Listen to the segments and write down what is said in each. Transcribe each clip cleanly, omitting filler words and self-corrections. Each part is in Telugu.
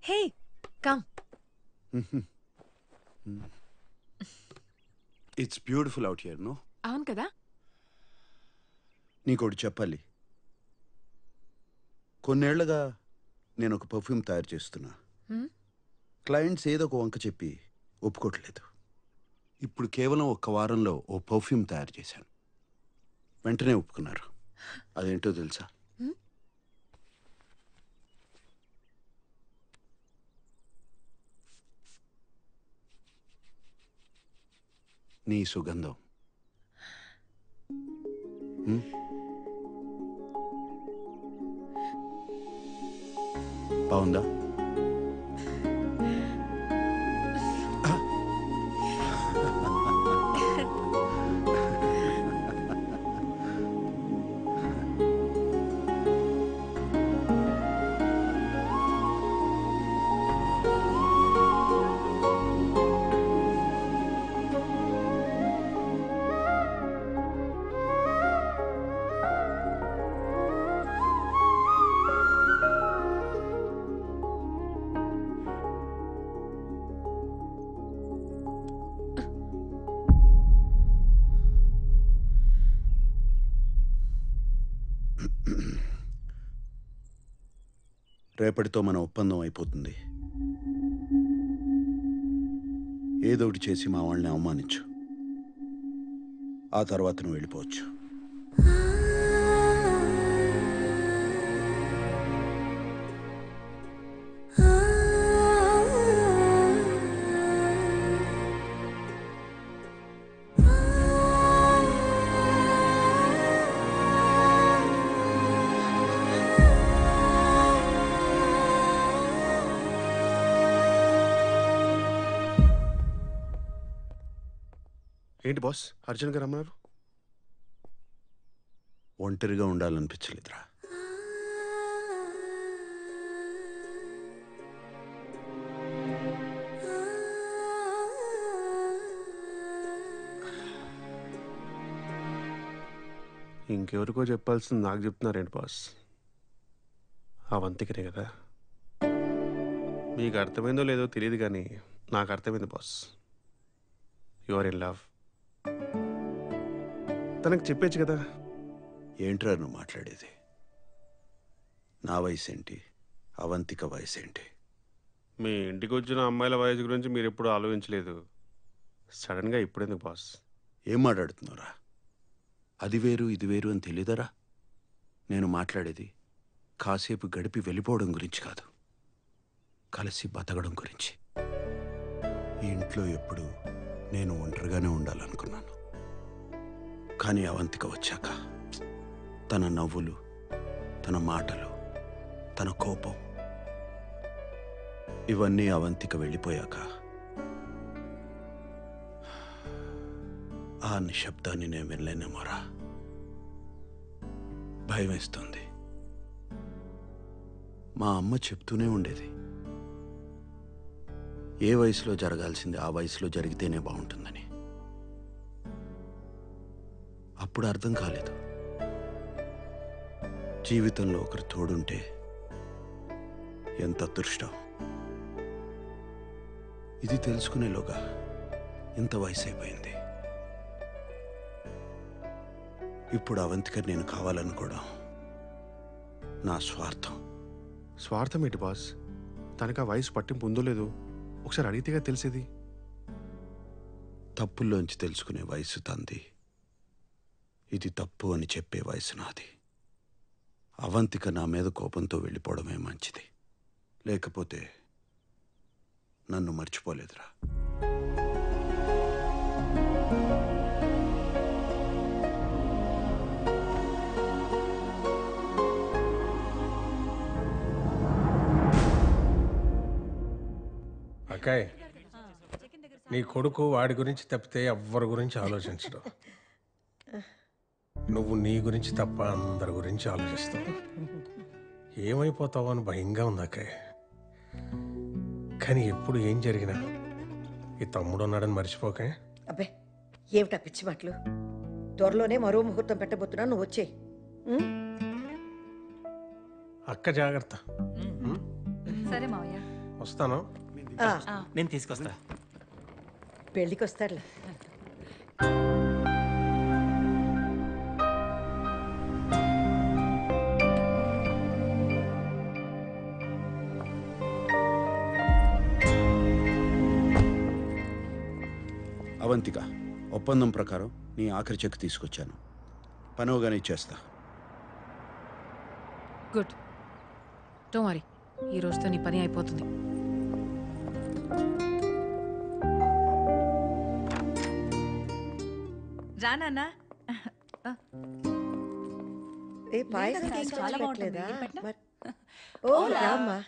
Hey come. It's beautiful out here no. అవును కదా. నీకోటి చెప్పాలి. కొన్నేళ్లుగా నేను ఒక పర్ఫ్యూమ్ తయారు చేస్తున్నా. క్లయింట్స్ ఏదో ఒక వంక చెప్పి ఒప్పుకోవట్లేదు. ఇప్పుడు కేవలం ఒక్క వారంలో ఓ పర్ఫ్యూమ్ తయారు చేశాను. వెంటనే ఒప్పుకున్నారు. అదేంటో తెలుసా? నీ సుగంధం. బాగుందా? రేపటితో మన ఒప్పందం అయిపోతుంది. ఏదోటి చేసి మా వాళ్ళని అవమానించు. ఆ తర్వాత నువ్వు వెళ్ళిపోవచ్చు. ఏంటి బాస్ అర్జున్ గారు రమ్మన్నారు? ఒంటరిగా ఉండాలనిపించలేదురా. ఇంకెవరికో చెప్పాల్సింది నాకు చెప్తున్నారేంటి బాస్? అవంతికనే కదా. మీకు అర్థమైందో లేదో తెలియదు కానీ నాకు అర్థమైంది boss. You are in love. తనకు చెప్పేచ్చు కదా. ఏంట్రా నువ్వు మాట్లాడేది? నా వయసు ఏంటి, అవంతిక వయసు ఏంటి? మీ ఇంటికి వచ్చిన అమ్మాయిల వయసు గురించి మీరు ఎప్పుడు ఆలోచించలేదు. సడన్గా ఇప్పుడెందుకు బాస్? ఏం మాట్లాడుతున్నారా? అది వేరు ఇది వేరు అని తెలీదరా? నేను మాట్లాడేది కాసేపు గడిపి వెళ్ళిపోవడం గురించి కాదు, కలిసి బతకడం గురించి. ఈ ఇంట్లో ఎప్పుడు నేను ఒంటరిగానే ఉండాలనుకున్నాను. కానీ అవంతిక వచ్చాక తన నవ్వులు, తన మాటలు, తన కోపం, ఇవన్నీ అవంతిక వెళ్ళిపోయాక ఆ నిశ్శబ్దాన్ని నేను వినలేనేమోరా. భయం వేస్తుంది. మా అమ్మ చెప్తూనే ఉండేది, ఏ వయసులో జరగాల్సింది ఆ వయసులో జరిగితేనే బాగుంటుందని. అప్పుడు అర్థం కాలేదు, జీవితంలో ఒకరు తోడుంటే ఎంత అదృష్టం. ఇది తెలుసుకునేలోగా ఇంత వయసు అయిపోయింది. ఇప్పుడు అవంతిక నేను కావాలనుకోవడం నా స్వార్థం. స్వార్థం ఏంటి బాస్? తనకు ఆ వయసు పట్టింపు ఉందో లేదో ఒకసారి అడిగితేగా తెలిసేది. తప్పుల్లోంచి తెలుసుకునే వయసు తంది, ఇది తప్పు అని చెప్పే వయసు నాది. అవంతిక నా మీద కోపంతో వెళ్ళిపోవడమే మంచిది, లేకపోతే నన్ను మర్చిపోలేదురా. అక్కాయ్, నీ కొడుకు వాడి గురించి తప్పితే ఎవ్వరి గురించి ఆలోచించడు. నువ్వు నీ గురించి తప్ప అందరి గురించి ఆలోచిస్తావు. ఏమైపోతావో అని భయంగా ఉంది అక్కాయ్. కానీ ఎప్పుడు ఏం జరిగినా ఈ తమ్ముడు ఉన్నాడని మర్చిపోకే. అబ్బే ఏమిటా పిచ్చి మాటలు? త్వరలోనే మరో ముహూర్తం పెట్టబోతున్నా, నువ్వు వచ్చే. అక్క జాగ్రత్త. సరే మావయ్య. వస్తాను. నేను తీసుకొస్తా. పెళ్ళికి వస్తాడులే. అవంతిక, ఒప్పందం ప్రకారం నీ ఆఖరి చెక్ తీసుకొచ్చాను. పనవగానే ఇచ్చేస్తా. గుడ్. డోంట్ వరీ, ఈ రోజుతో నీ పని అయిపోతుంది. రా నాన్న. ఏ పాయసం చాలా తీసుకొచ్చలేదా? బాగుంటుంది. పెట్టనా? ఓ రామ్మా.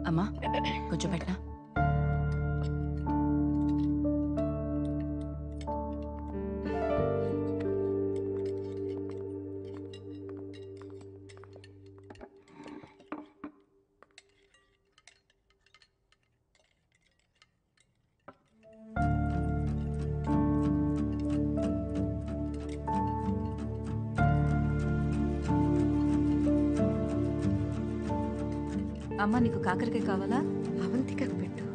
అమ్మా కొంచెం పెట్టనా? అమ్మా నీకు కాకరకాయ కావాలా? అవంతికకు పెట్టు.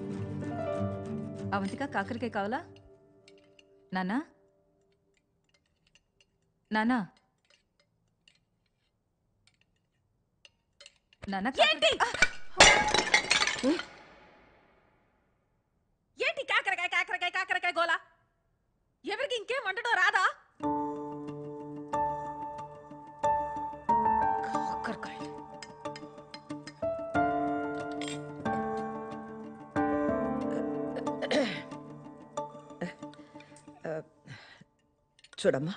అవంతిక కాకరకాయ కావాలా? నానా నానా నానా ఏంటి ఏంటి కాకరకాయ కాకరకాయ కాకరకాయ గోలా? ఎవరికి ఇంకేం వండడం రాదా? కాకరకాయ చూడమ్మా,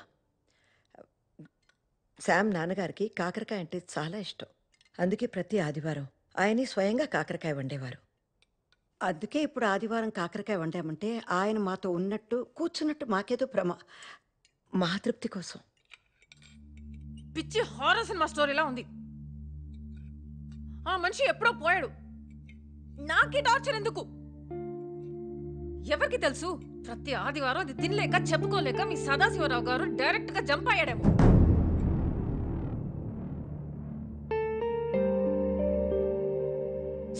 శామ్ నాన్నగారికి కాకరకాయ అంటే చాలా ఇష్టం. అందుకే ప్రతి ఆదివారం ఆయనే స్వయంగా కాకరకాయ వండేవారు. అందుకే ఇప్పుడు ఆదివారం కాకరకాయ వండామంటే ఆయన మాతో ఉన్నట్టు కూర్చున్నట్టు మాకేదో మా తృప్తి కోసం. పిచ్చి హారర్ సినిమా స్టోరీలా ఉంది. ఆ మనిషి ఎప్పుడో పోయాడు. నాకే టార్చర్ ఎందుకు? ఎవరికి తెలుసు? ప్రతి ఆదివారం అది తినలేక చెప్పుకోలేక మీ సదాశివరావు గారు డైరెక్ట్ గా jump అయ్యాడేమో.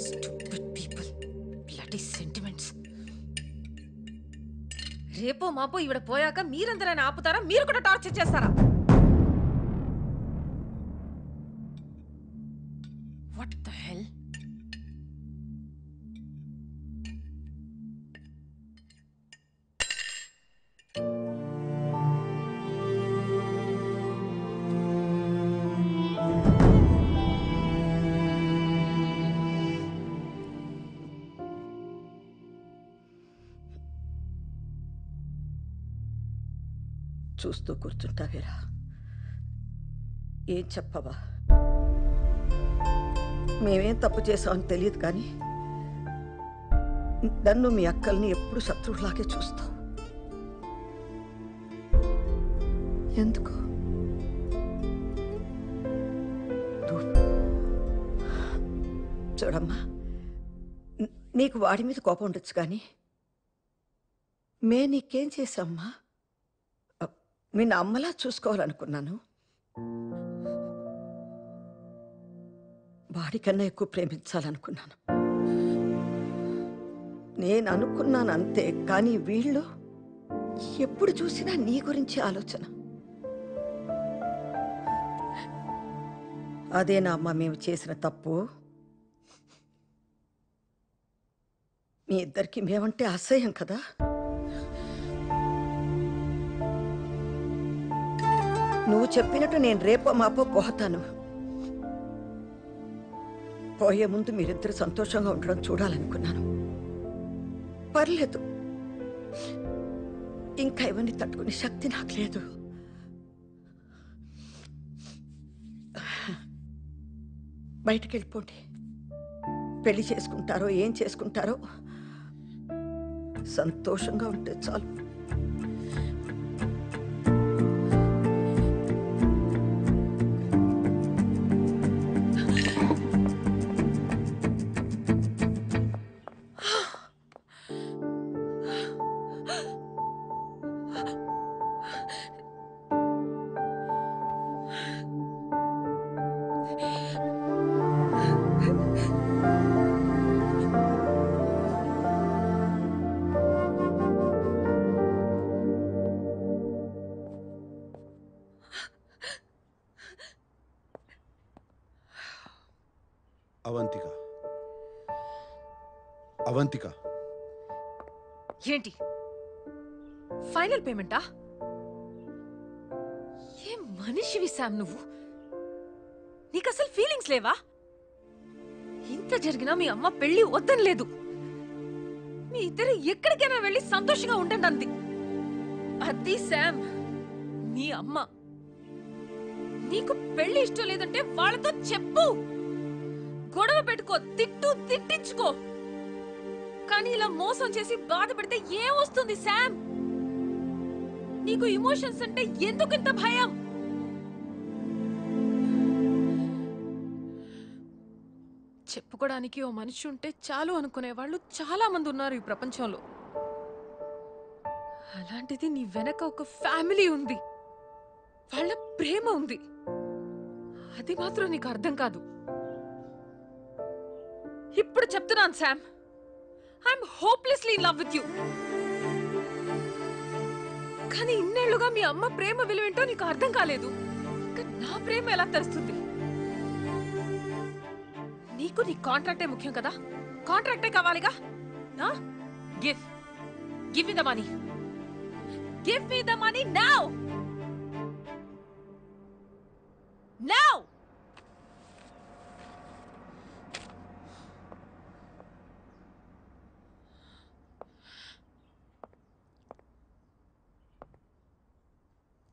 Stupid people. Bloody sentiments. రేపో మాపో ఈవిడ పోయాక మీరందరైనా ఆపుతారా? మీరు కూడా టార్చర్ చేస్తారా? What the hell? చూస్తూ కూర్చుంటావేరా? ఏం చెప్పవా? మేమేం తప్పు చేసామని తెలియదు కానీ నన్ను మీ అక్కల్ని ఎప్పుడు శత్రువులాగే చూస్తావు. ఎందుకు? చూడమ్మా, నీకు వాడి మీద కోపం ఉండొచ్చు కానీ నీకేం చేశామ్మా? నిన్న అమ్మలా చూసుకోవాలనుకున్నాను. వాడికన్నా ఎక్కువ ప్రేమించాలనుకున్నాను. నేను అనుకున్నాను అంతే, కానీ వీళ్ళు ఎప్పుడు చూసినా నీ గురించి ఆలోచన. అదేనా అమ్మ మేము చేసిన తప్పు? మీ ఇద్దరికి మేమంటే అసహ్యం కదా? నువ్వు చెప్పినట్టు నేను రేపో మాపో పోతాను. పోయే ముందు మీరిద్దరు సంతోషంగా ఉండడం చూడాలనుకున్నాను. పర్లేదు, ఇంకా ఇవన్నీ తట్టుకునే శక్తి నాకు లేదు. బయటికి వెళ్ళిపోండి. పెళ్లి చేసుకుంటారో ఏం చేసుకుంటారో సంతోషంగా ఉంటే చాలు. అవంతిక, అవంతిక, ఏంటి ఫైనల్ పేమెంటా? ఏం మనిషివి శామ్ నువ్వు? నీకు అసలు ఫీలింగ్స్ లేవా? ఇంత జరిగినా మీ అమ్మ పెళ్లి వద్దని లేదు. మీ ఇద్దరు ఎక్కడికైనా వెళ్ళి సంతోషంగా ఉండండి అంది. అది శామ్ మీ అమ్మ. నీకు పెళ్లి ఇష్టం లేదంటే వాళ్ళతో చెప్పు, గొడవ పెట్టుకో, తిట్టించుకో. కానీ ఇలా మోసం చేసి బాధ పెడితే ఏమొస్తుంది శామ్? నీకు ఇమోషన్స్ అంటే ఎందుకింత భయం? చెప్పుకోవడానికి ఓ మనిషి ఉంటే చాలు అనుకునే వాళ్ళు చాలా మంది ఉన్నారు ఈ ప్రపంచంలో. అలాంటిది నీ వెనక ఒక ఫ్యామిలీ ఉంది, వాళ్ళ ప్రేమ ఉంది. అది మాత్రం నీకు అర్థం కాదు. ఇప్పుడు చెప్తున్నాను Sam, I'm hopelessly in love with you. కానీ ఇన్నేళ్లుగా మీ అమ్మ ప్రేమ విలువేంటో నీకు అర్థం కాలేదు. ఇంకా నా ప్రేమ ఎలా తెలుస్తుంది? నీకు నీ కాంట్రాక్టే ముఖ్యం కదా? కాంట్రాక్టే కావాలిగా. Give me the money. Give me the money now. Now.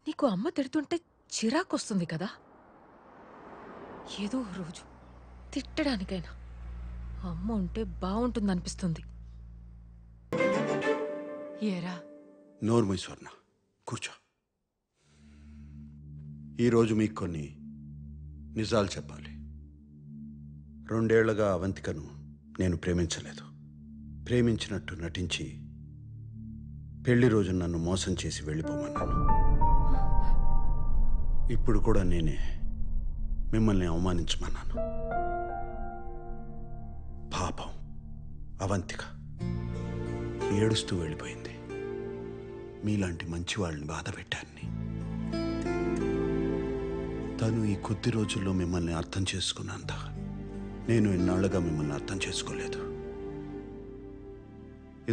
నీకు అమ్మ తిడుతుంటే చిరాకొస్తుంది కదా? ఏదో రోజు తిట్టడానికైనా అమ్మ ఉంటే బాగుంటుందనిపిస్తుంది. ఏరా? నోర్మై స్వర్ణ, కూర్చో. ఈరోజు మీకు కొన్ని నిజాలు చెప్పాలి. 2 ఏళ్లుగా అవంతికను నేను ప్రేమించలేదు. ప్రేమించినట్టు నటించి పెళ్లి రోజు నన్ను మోసం చేసి వెళ్ళిపోమన్నాను. ఇప్పుడు కూడా నేనే మిమ్మల్ని అవమానించమన్నాను. పాపం అవంతిక ఏడుస్తూ వెళ్ళిపోయింది. మీలాంటి మంచి వాళ్ళని బాధ పెట్టాన్ని. తను ఈ కొద్ది రోజుల్లో మిమ్మల్ని అర్థం చేసుకున్నంత నేను ఇన్నాళ్లుగా మిమ్మల్ని అర్థం చేసుకోలేదు.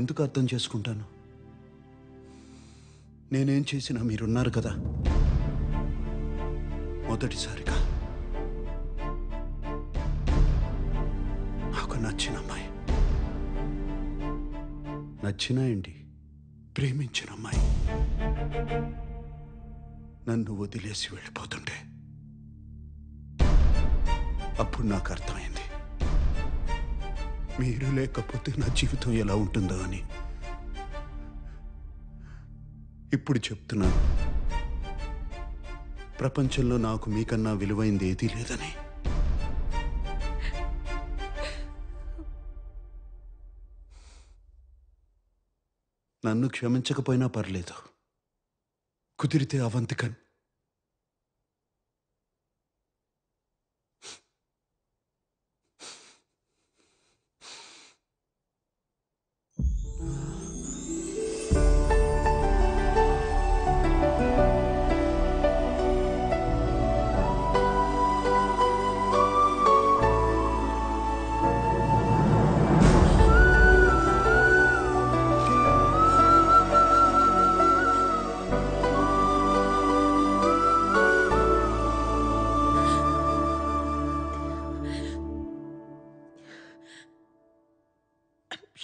ఎందుకు అర్థం చేసుకుంటాను? నేనేం చేసినా మీరున్నారు కదా. మొదటిసారిగా నాకు నచ్చిన అమ్మాయి, నచ్చినా ఏంటి, ప్రేమించిన అమ్మాయి నన్ను వదిలేసి వెళ్ళిపోతుంటే అప్పుడు నాకు అర్థమైంది, మీరు లేకపోతే నా జీవితం ఎలా ఉంటుందో అని. ఇప్పుడు చెప్తున్నాను, ప్రపంచంలో నాకు మీకన్నా విలువైంది ఏదీ లేదని. నన్ను క్షమించకపోయినా పర్లేదు, కుదిరితే అవంతికన్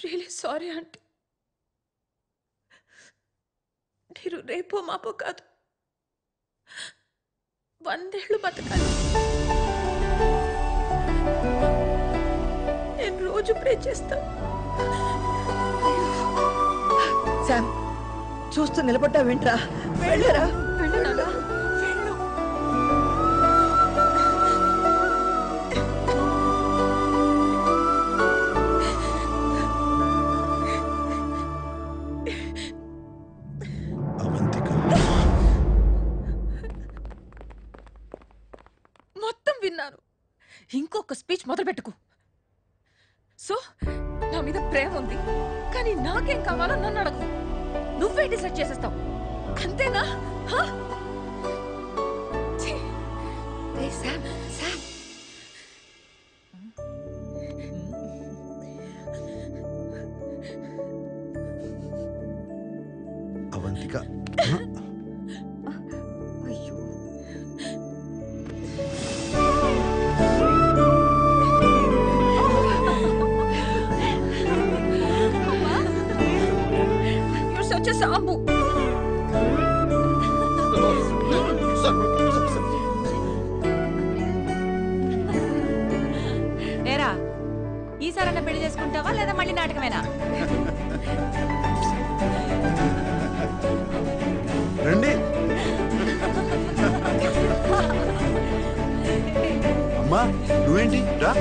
రియలీ సారీ ఆంటీ. మీరు రేపో మాపో కాదు, 100 ఏళ్ళు బతకాలి. నేను రోజు ప్రే చేస్తాను. శామ్, చూస్తూ నిలబడ్డా వింట్రా. వెళ్ళరా. వెళ్ళు. అవంతిక మొత్తం విన్నాను. ఇంకొక స్పీచ్ మొదలు పెట్టుకు. సో నా మీద ప్రేమ ఉంది, కానీ నాకేం కావాలో నన్ను అడగు. నువ్వే డిసైడ్ చేసేస్తావు, అంతేనా? శామ్, శామ్, అవంతిక అయ్యో You're such a సాంబు. ఏరా ఈసారన్నా పెళ్లి చేసుకుంటావా లేదా మళ్ళీ నాటకమేనా? రండి అమ్మా నువ్వేంటి రా